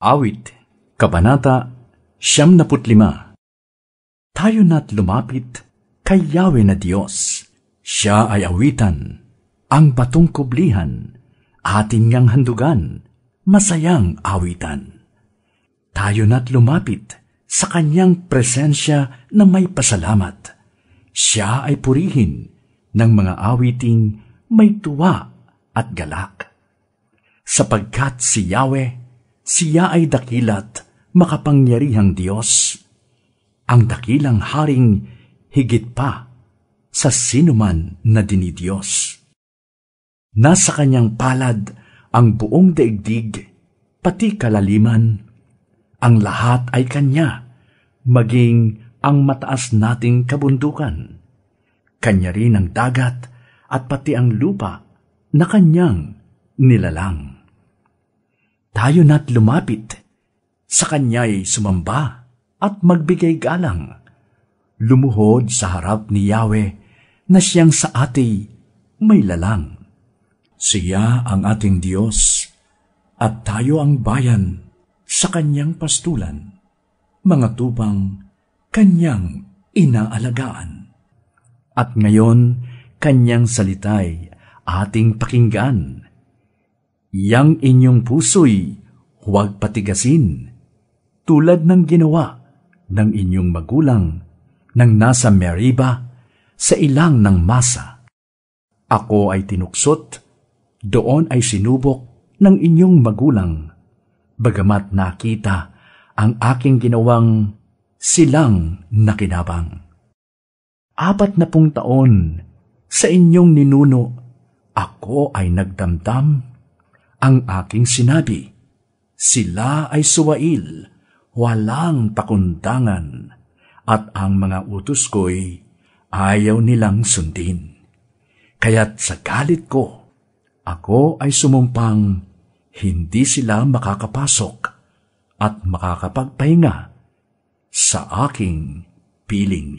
Awit, Kabanata 75. Tayo na't lumapit kay Yahweh na Diyos. Siya ay awitan, ang batong kublihan, atin ngang handugan, masayang awitan. Tayo na't lumapit sa kanyang presensya na may pasalamat. Siya ay purihin ng mga awiting may tuwa at galak. Sapagkat si Yahweh, siya ay dakilat, makapangyarihang Diyos, ang dakilang haring higit pa sa sinuman na dinidiyos. Nasa kanyang palad ang buong daigdig, pati kalaliman, ang lahat ay kanya, maging ang mataas nating kabundukan. Kanya rin ang dagat at pati ang lupa na kanyang nilalang. Tayo na't lumapit, sa kanya'y sumamba at magbigay galang. Lumuhod sa harap ni Yahweh na siyang sa ati may lalang. Siya ang ating Diyos at tayo ang bayan sa kanyang pastulan. Mga tupang kanyang inaalagaan. At ngayon, kanyang salita'y ating pakinggan. Yang inyong puso'y huwag patigasin, tulad ng ginawa ng inyong magulang nang nasa Meriba sa ilang ng masa. Ako ay tinuksot, doon ay sinubok ng inyong magulang, bagamat nakita ang aking ginawang silang nakinabang. 40 taon sa inyong ninuno, ako ay nagdamdam. Ang aking sinabi, sila ay suwail, walang pakundangan, at ang mga utos ko'y ayaw nilang sundin. Kaya't sa galit ko, ako ay sumumpang hindi sila makakapasok at makakapagpahinga sa aking piling.